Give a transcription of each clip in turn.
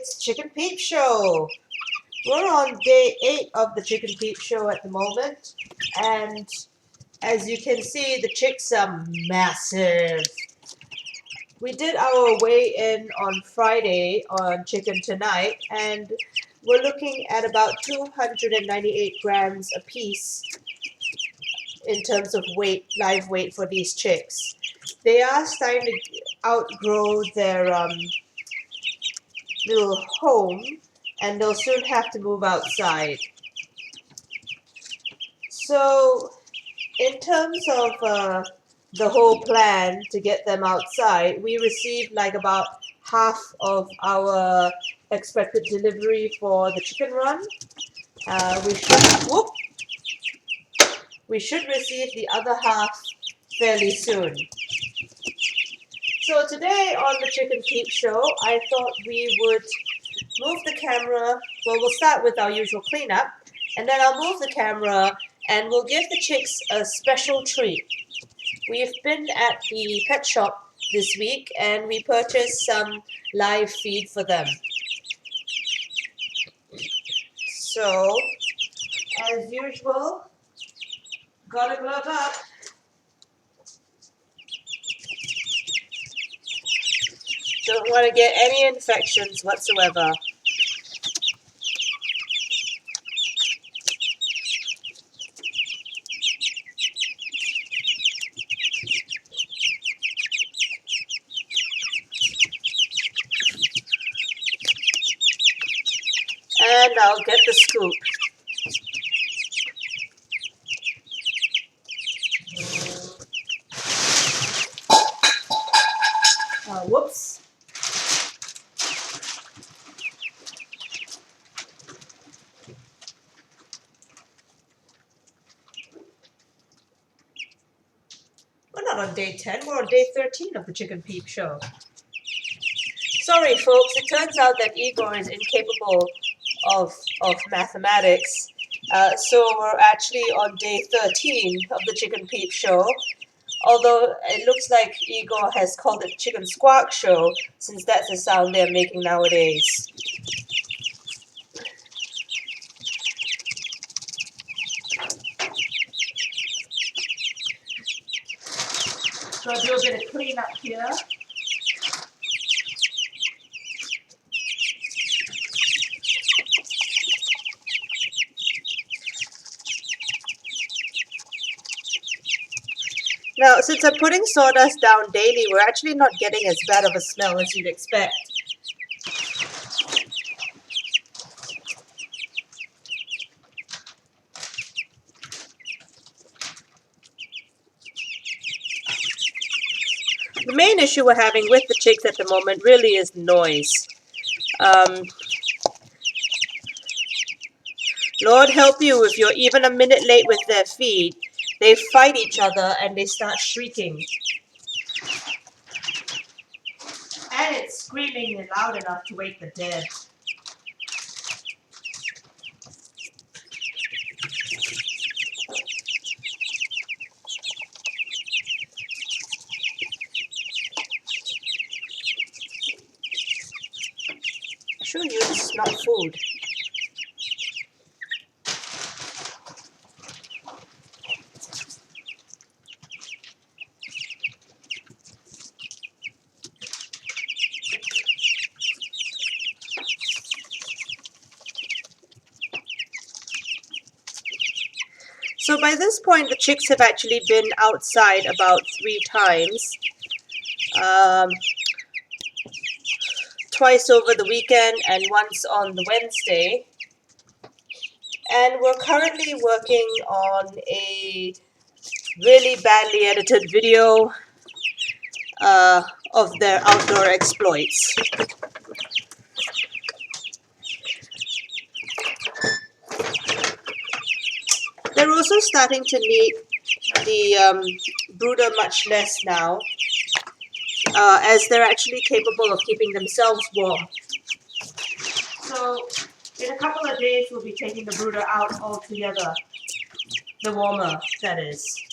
it's Chicken Peep Show. We're on day 8 of the Chicken Peep Show at the moment, and as you can see, the chicks are massive. We did our weigh-in on Friday on Chicken Tonight, and we're looking at about 298 grams a piece in terms of weight, live weight for these chicks. They are starting to outgrow their little home, and they'll soon have to move outside. So in terms of the whole plan to get them outside, we received like about half of our expected delivery for the chicken run. We should receive the other half fairly soon. So today on the Chicken Peep Show, I thought we would move the camera. Well, we'll start with our usual cleanup, and then I'll move the camera and we'll give the chicks a special treat. We've been at the pet shop this week and we purchased some live feed for them. So, as usual, gotta glove up. Don't want to get any infections whatsoever. And I'll get the scoop. Whoops. We're not on day 10, we're on day 13 of the Chicken Peep Show. Sorry folks, it turns out that Igor is incapable of mathematics. So we're actually on day 13 of the Chicken Peep Show. Although it looks like Igor has called it Chicken Squawk Show, since that's the sound they're making nowadays. So I'll do a bit of cleanup here. Now, since I'm putting sawdust down daily, we're actually not getting as bad of a smell as you'd expect. The main issue we're having with the chicks at the moment really is noise. Lord help you if you're even a minute late with their feed. They fight each other and they start shrieking. And it's screaming loud enough to wake the dead. I assure you this is not food. So by this point, the chicks have actually been outside about 3 times. Twice over the weekend and once on the Wednesday. And we're currently working on a really badly edited video of their outdoor exploits. They're also starting to need the brooder much less now, as they're actually capable of keeping themselves warm. So in a couple of days we'll be taking the brooder out altogether. The warmer, that is.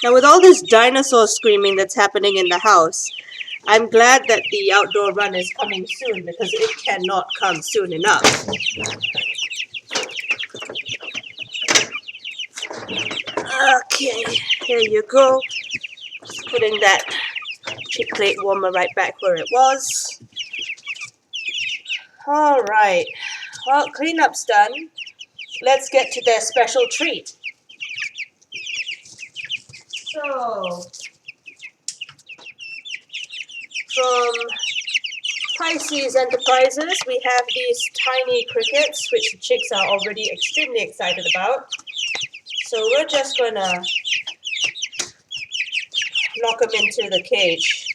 Now with all this dinosaur screaming that's happening in the house, I'm glad that the outdoor run is coming soon because it cannot come soon enough. Okay, here you go. Just putting that chick plate warmer right back where it was. Alright, well, cleanup's done. Let's get to their special treat. So, from Pisces Enterprises, we have these tiny crickets, which the chicks are already extremely excited about. So we're just going to lock them into the cage.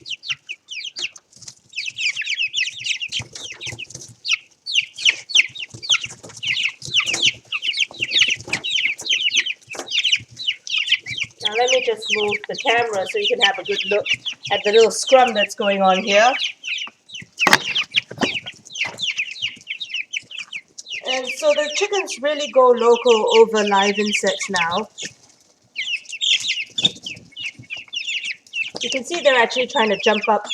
Now let me just move the camera so you can have a good look at the little scrum that's going on here. And so the chickens really go local over live insects now. You can see they're actually trying to jump up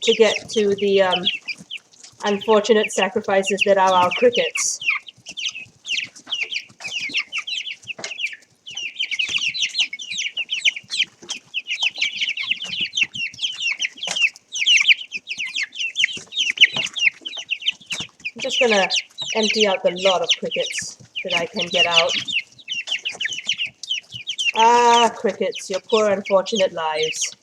to get to the unfortunate sacrifices that are our crickets. I'm just going to empty out the lot of crickets that I can get out. Ah, crickets, your poor unfortunate lives.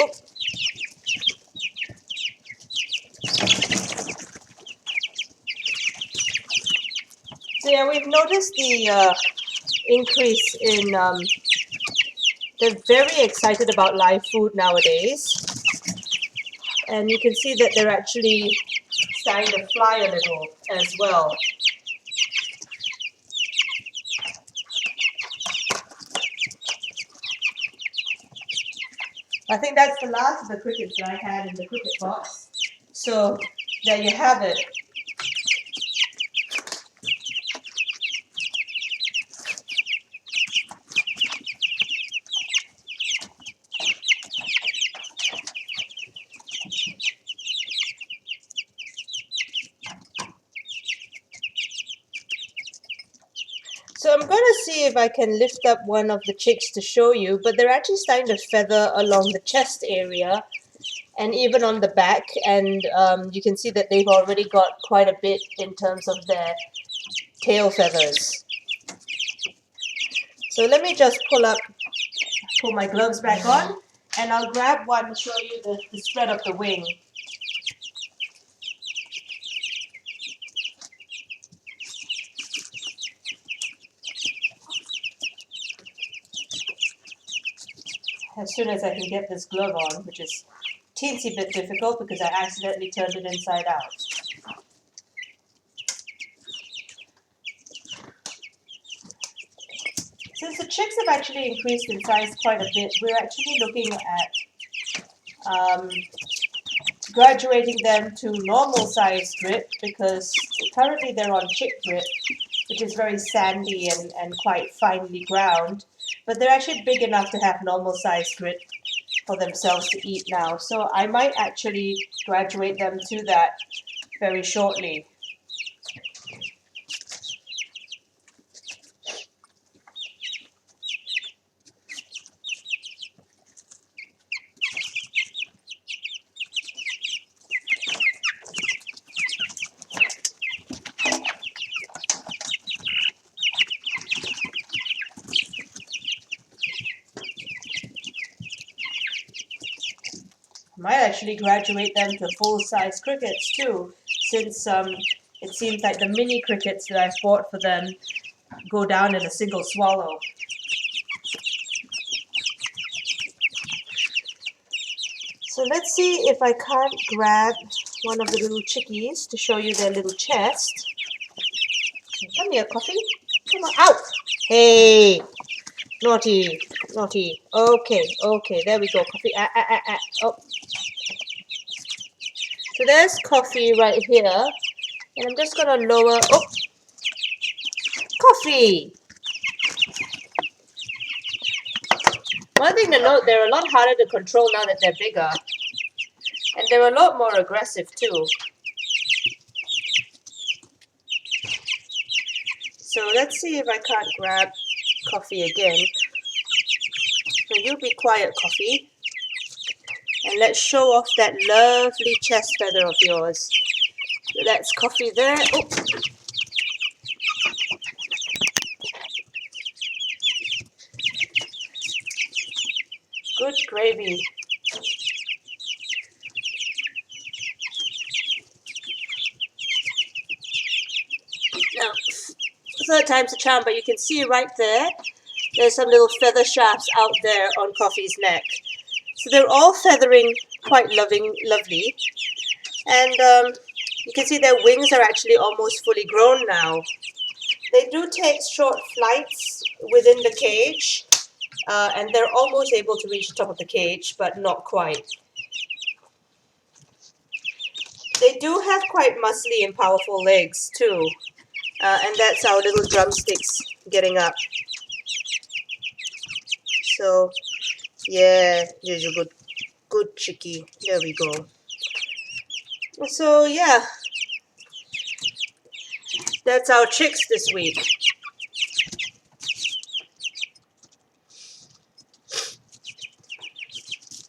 Oh. So yeah, we've noticed the increase in, they're very excited about live food nowadays. And you can see that they're actually starting to fly a little as well. I think that's the last of the crickets that I had in the cricket box. So there you have it. So I'm going to see if I can lift up one of the chicks to show you, but they're actually starting to feather along the chest area and even on the back, and you can see that they've already got quite a bit in terms of their tail feathers. So let me just pull my gloves back on, and I'll grab one to show you the spread of the wing. As soon as I can get this glove on, which is a teensy bit difficult because I accidentally turned it inside out. Since the chicks have actually increased in size quite a bit, we're actually looking at graduating them to normal size grit because currently they're on chick grit, which is very sandy and quite finely ground. But they're actually big enough to have normal size grit for themselves to eat now. So I might actually graduate them to that very shortly. Might actually graduate them to full-size crickets too, since it seems like the mini crickets that I've bought for them go down in a single swallow. So let's see if I can't grab one of the little chickies to show you their little chest. Come here, Coffee. Come on. Ow! Hey! Naughty, naughty. Okay, okay, there we go. Coffee. Oh, so there's coffee right here, and I'm just gonna lower. Oh, coffee. One thing to note, they're a lot harder to control now that they're bigger, and they're a lot more aggressive too. So let's see if I can't grab coffee again. So you be quiet, coffee. And let's show off that lovely chest feather of yours. So that's coffee there. Oh. Good gravy. Now, third time's a charm, but you can see right there, there's some little feather shafts out there on Coffee's neck. So they're all feathering quite lovely. And you can see their wings are actually almost fully grown now. They do take short flights within the cage, and they're almost able to reach the top of the cage, but not quite. They do have quite muscly and powerful legs too, and that's our little drumsticks getting up. So, yeah, you're a good chickie. There we go. So yeah, that's our chicks this week.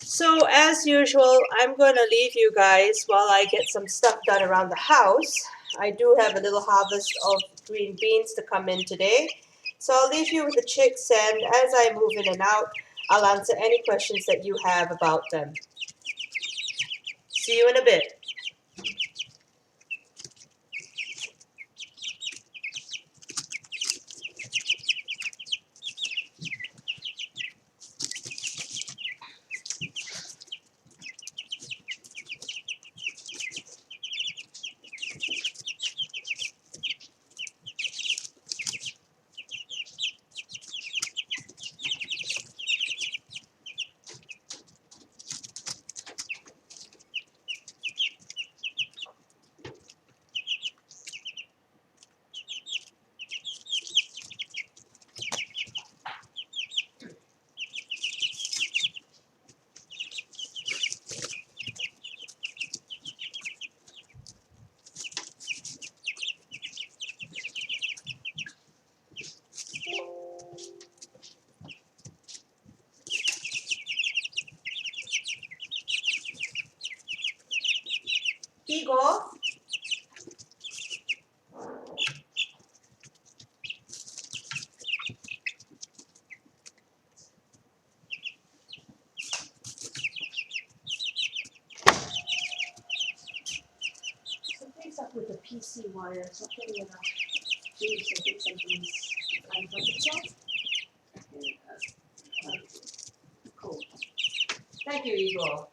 So as usual, I'm going to leave you guys while I get some stuff done around the house. I do have a little harvest of green beans to come in today. So I'll leave you with the chicks, and as I move in and out, I'll answer any questions that you have about them. See you in a bit. Igor? Something's up with the PC wire. It's not getting enough juice. I think something's kind of itself. Cool. Thank you, Igor.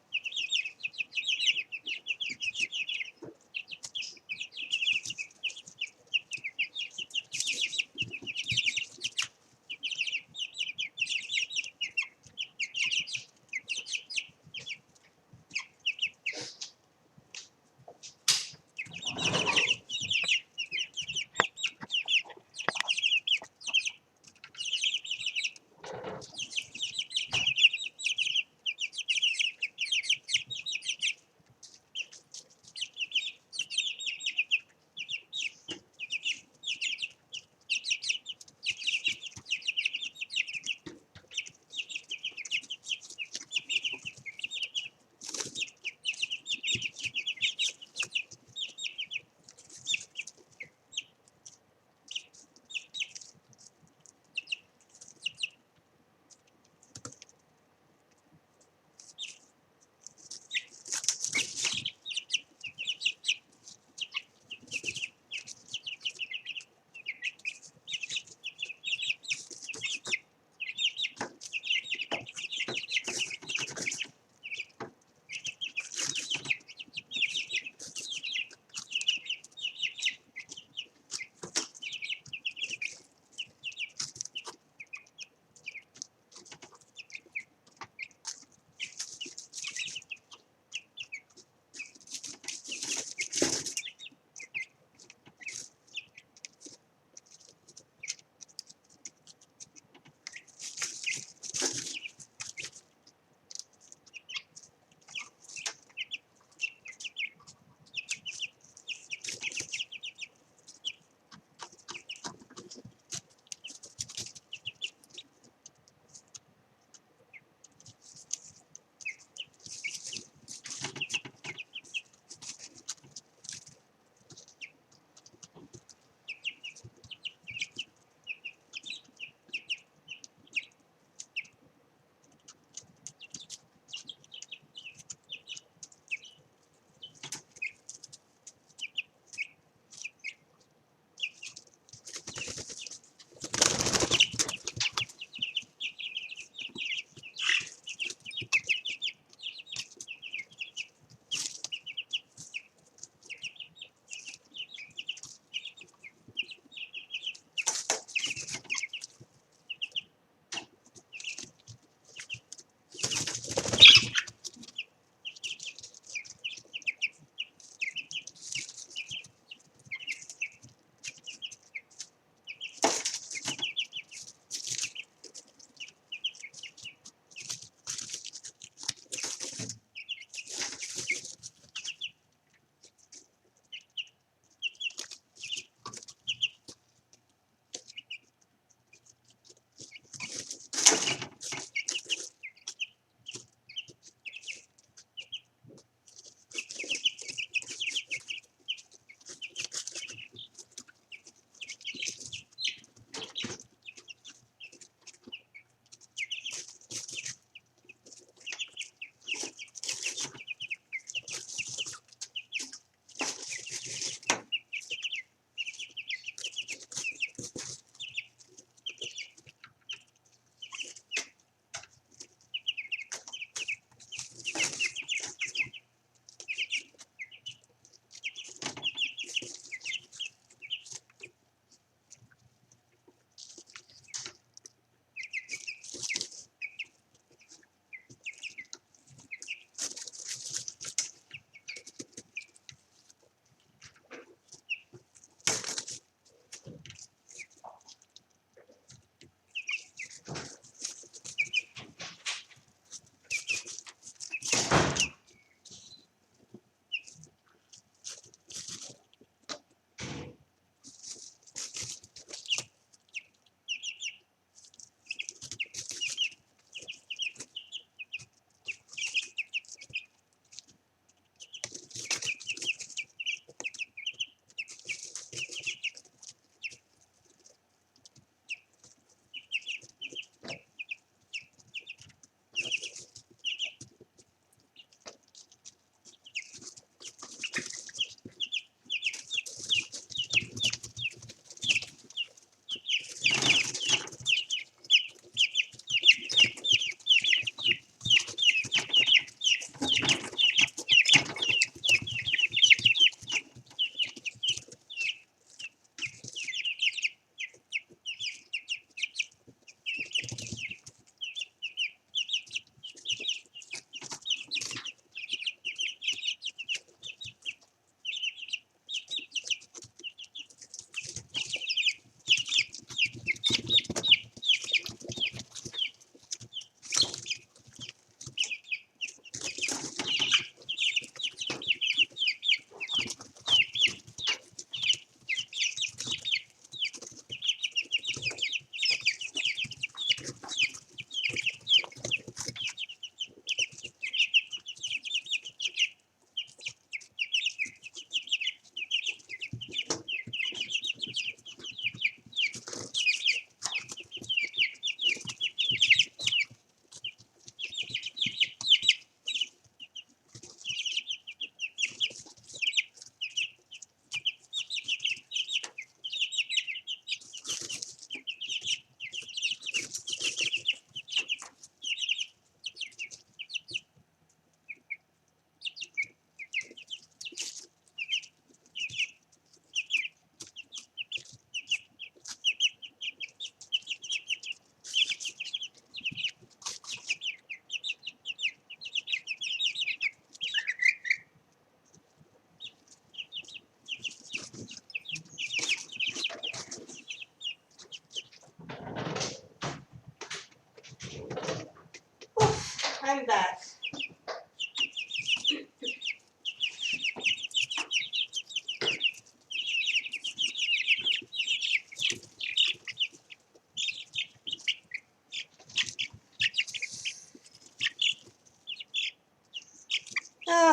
I'm back.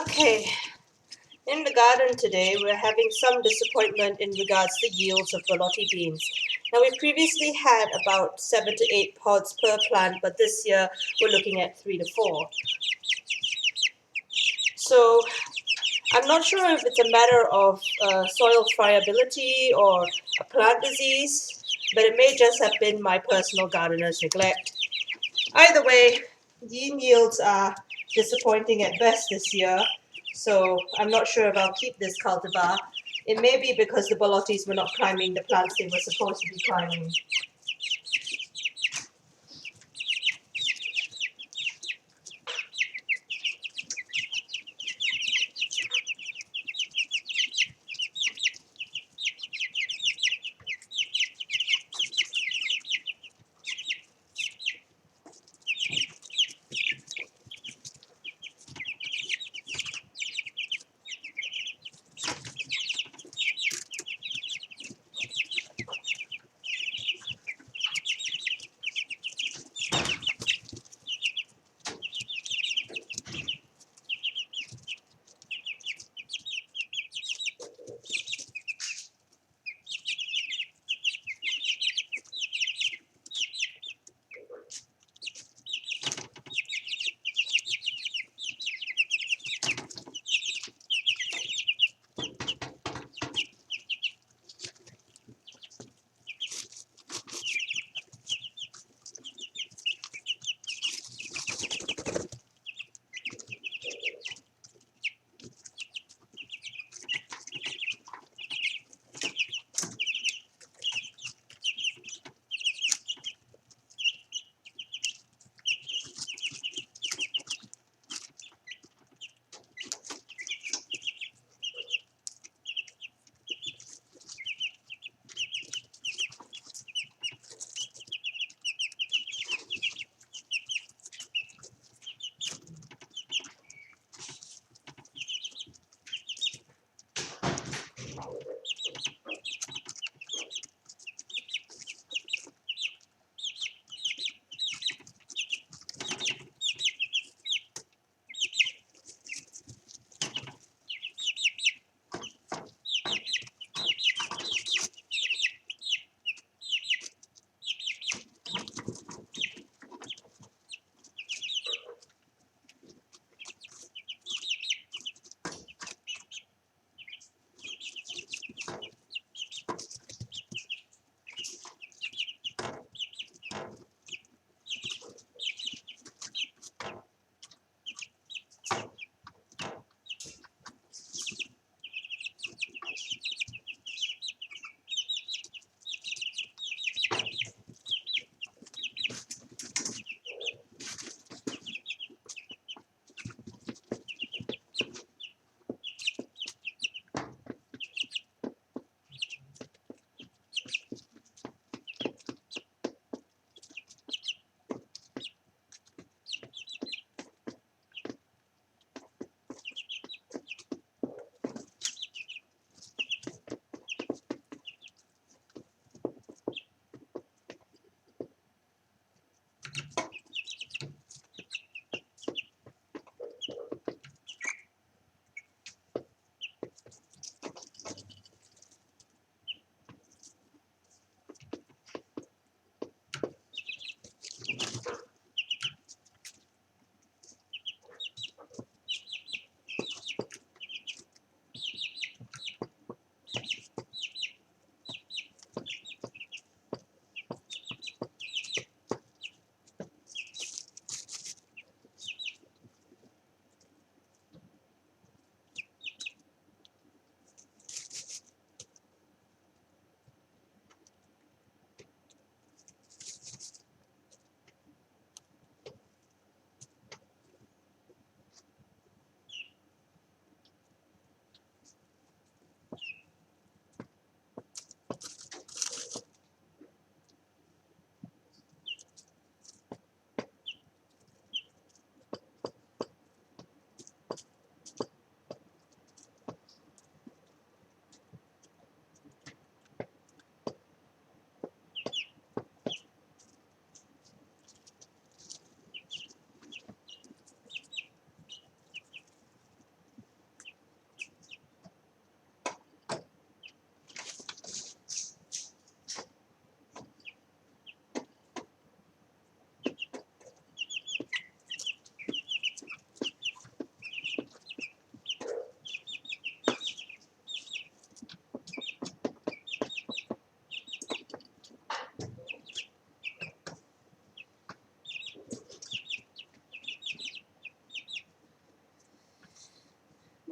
Okay, in the garden today we're having some disappointment in regards to yields of veloute beans. Now we previously had about 7 to 8 pods per plant, but this year we're looking at 3 to 4. So I'm not sure if it's a matter of soil friability or a plant disease, but it may just have been my personal gardener's neglect. Either way, bean yields are disappointing at best this year, so I'm not sure if I'll keep this cultivar. It may be because the veloutes were not climbing the plants they were supposed to be climbing.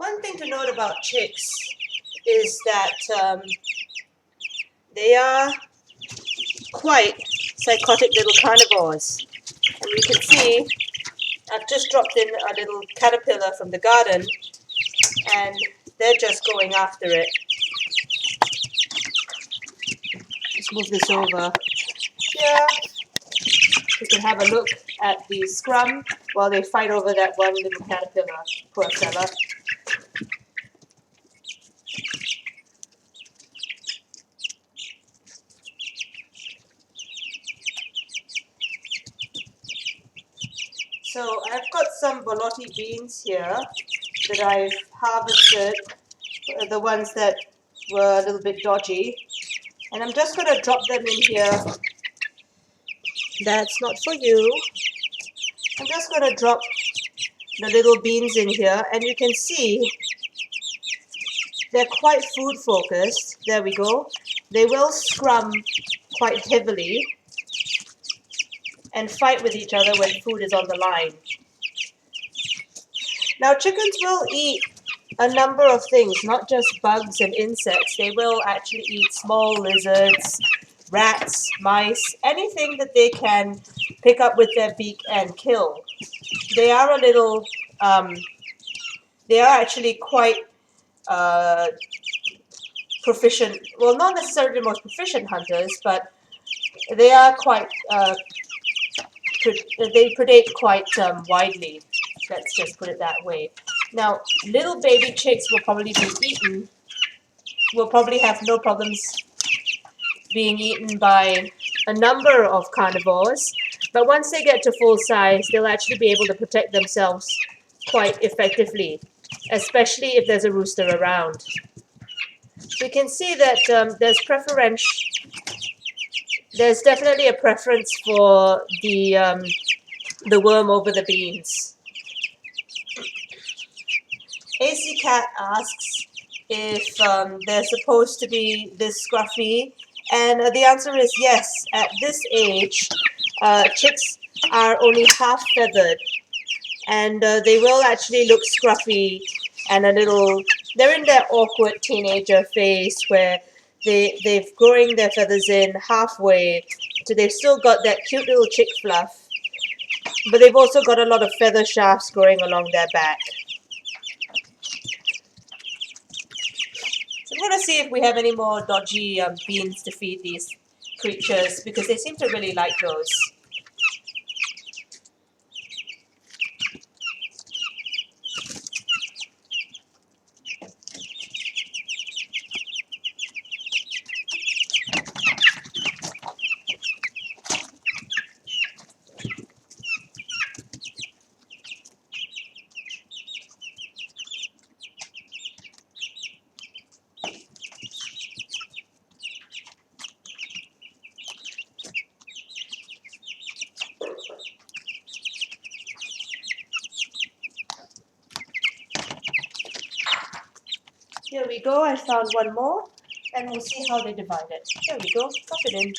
One thing to note about chicks is that they are quite psychotic little carnivores. And we can see I've just dropped in a little caterpillar from the garden and they're just going after it. Let's move this over here. We can have a look at the scrum while they fight over that one little caterpillar. Poor fella. So I've got some bolotti beans here that I've harvested, the ones that were a little bit dodgy. And I'm just going to drop them in here. That's not for you. I'm just going to drop the little beans in here, and you can see they're quite food focused. There we go. They will scrum quite heavily and fight with each other when food is on the line. Now chickens will eat a number of things, not just bugs and insects. They will actually eat small lizards, rats, mice, anything that they can pick up with their beak and kill. They are a little, they are actually quite proficient, well, not necessarily the most proficient hunters, but they are quite, they predate quite widely. Let's just put it that way. Now, little baby chicks will probably be eaten, will probably have no problems being eaten by a number of carnivores, but once they get to full size, they'll actually be able to protect themselves quite effectively, especially if there's a rooster around. We can see that there's definitely a preference for the worm over the beans. AC Cat asks if they're supposed to be this scruffy, and the answer is yes. At this age, chicks are only half feathered, and they will actually look scruffy and a little. They're in their awkward teenager phase where they've growing their feathers in halfway, so they've still got that cute little chick fluff, but they've also got a lot of feather shafts growing along their back. So I'm going to see if we have any more dodgy beans to feed these creatures, because they seem to really like those. Here we go, I found one more, and we'll see how they divide it. There we go, pop it in.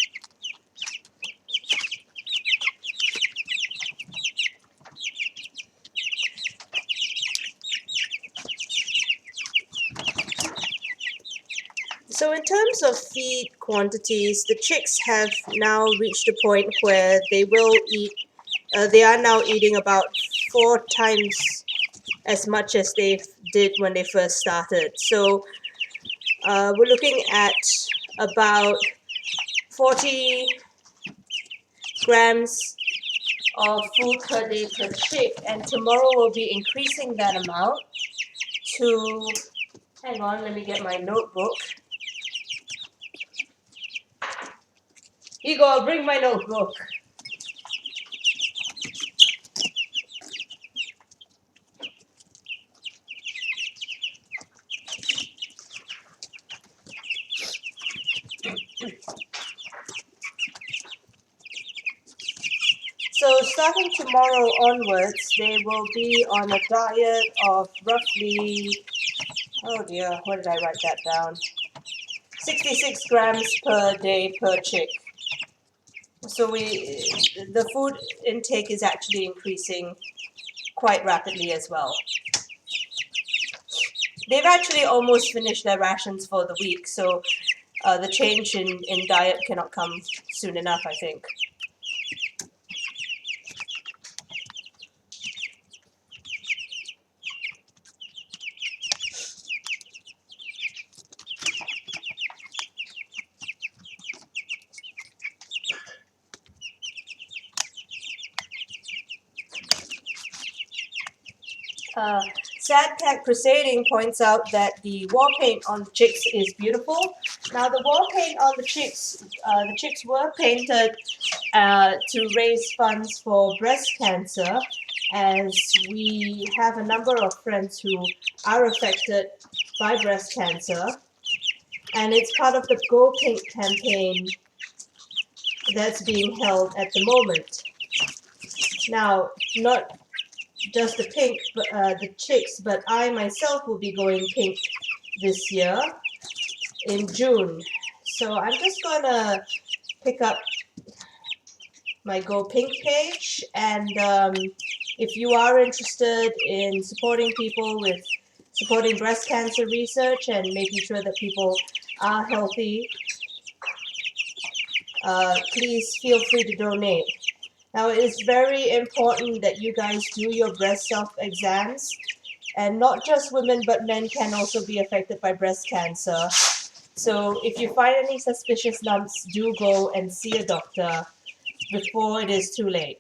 So in terms of feed quantities, the chicks have now reached a point where they will eat, they are now eating about 4 times as much as they did when they first started. So we're looking at about 40 grams of food per day per chick, and tomorrow we'll be increasing that amount to, hang on, let me get my notebook. Igor, I'll bring my notebook. So starting tomorrow onwards, they will be on a diet of roughly, oh dear, where did I write that down? 66 grams per day per chick. So the food intake is actually increasing quite rapidly as well. They've actually almost finished their rations for the week, so the change in diet cannot come soon enough, I think. Sad Cat Crusading points out that the wall paint on the chicks is beautiful. Now the wall paint on the chicks were painted to raise funds for breast cancer, as we have a number of friends who are affected by breast cancer, and it's part of the Go Pink campaign that's being held at the moment. Now, not just the pink, but the chicks, but I myself will be going pink this year in June. So I'm just gonna pick up my Go Pink page, and if you are interested in supporting people with supporting breast cancer research and making sure that people are healthy, please feel free to donate. Now, it is very important that you guys do your breast self-exams, and not just women, but men can also be affected by breast cancer. So if you find any suspicious lumps, do go and see a doctor before it is too late.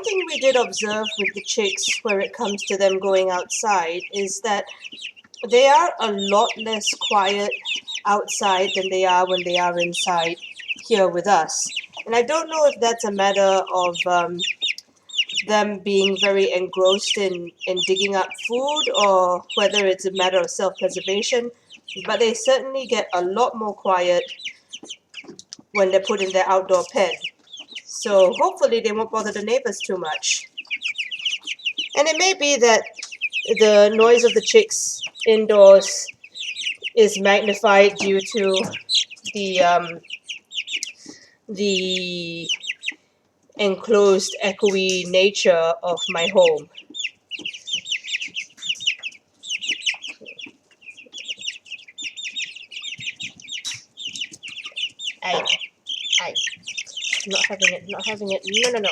thing we did observe with the chicks where it comes to them going outside is that they are a lot less quiet outside than they are when they are inside here with us. And I don't know if that's a matter of them being very engrossed in digging up food or whether it's a matter of self-preservation, but they certainly get a lot more quiet when they're put in their outdoor pen. So hopefully they won't bother the neighbors too much. And it may be that the noise of the chicks indoors is magnified due to the enclosed echoey nature of my home. I not having it, not having it. No, no, no.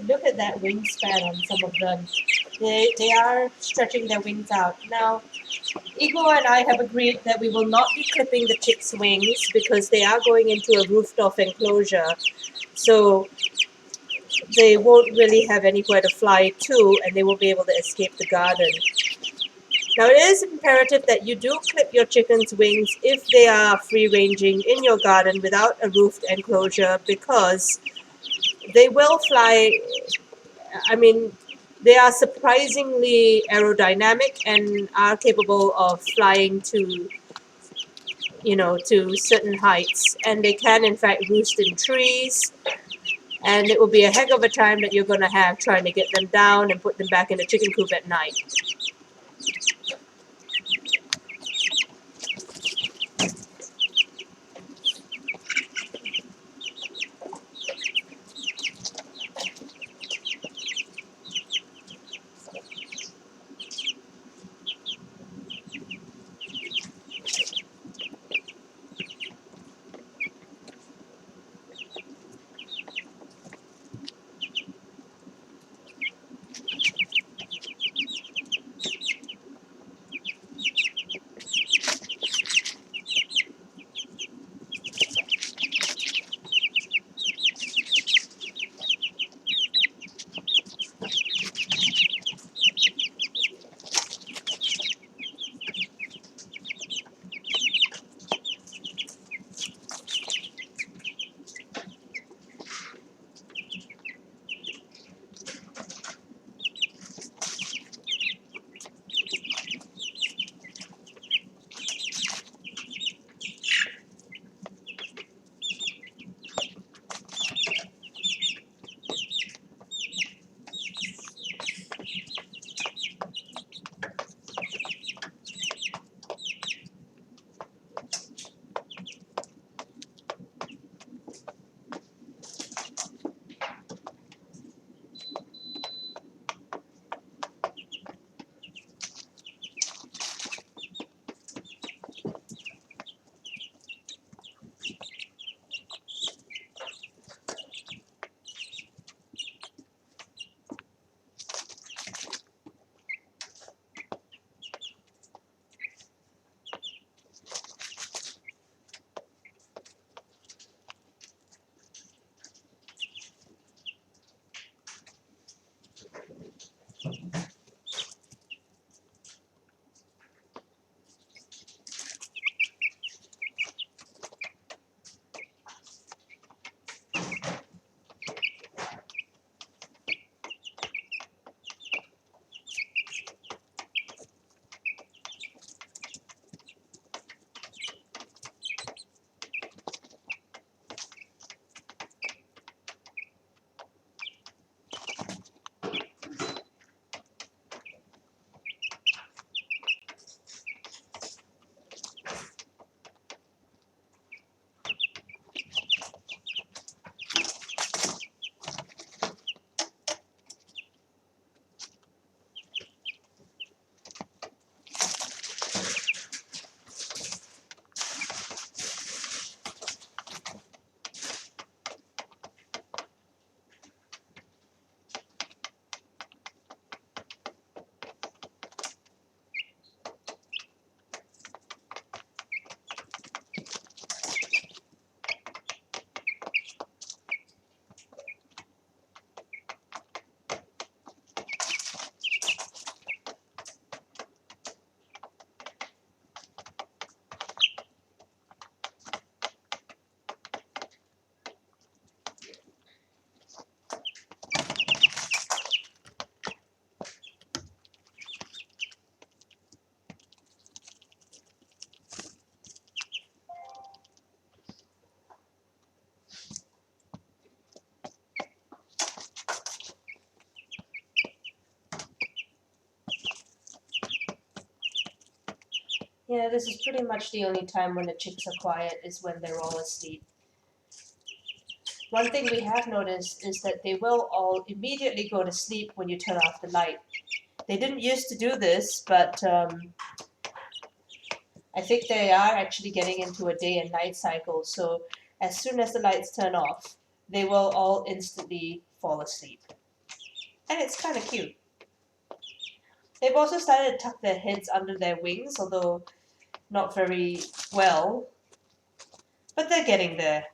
Look at that wingspan on some of them. They are stretching their wings out. Now, Igor and I have agreed that we will not be clipping the chicks' wings because they are going into a roofed-off enclosure. So they won't really have anywhere to fly to, and they won't be able to escape the garden. Now, it is imperative that you do clip your chickens' wings if they are free-ranging in your garden without a roofed enclosure, because they will fly. I mean, They are surprisingly aerodynamic and are capable of flying to, to certain heights. And they can, in fact, roost in trees. And it will be a heck of a time that you're going to have trying to get them down and put them back in the chicken coop at night. Yeah, this is pretty much the only time when the chicks are quiet is when they're all asleep. One thing we have noticed is that they will all immediately go to sleep when you turn off the light. They didn't used to do this, but I think they are actually getting into a day and night cycle. So as soon as the lights turn off, they will all instantly fall asleep. And it's kind of cute. They've also started to tuck their heads under their wings, although not very well. But they're getting there.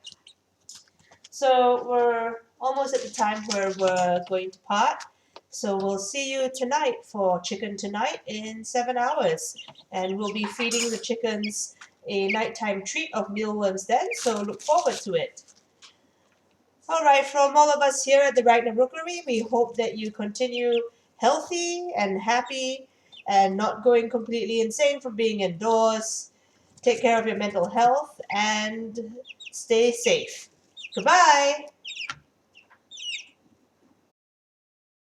So we're almost at the time where we're going to part. So we'll see you tonight for Chicken Tonight in 7 hours. And we'll be feeding the chickens a nighttime treat of mealworms then, so look forward to it. Alright, from all of us here at the Ragnar Rookery, we hope that you continue healthy and happy and not going completely insane from being indoors. Take care of your mental health and stay safe. Goodbye.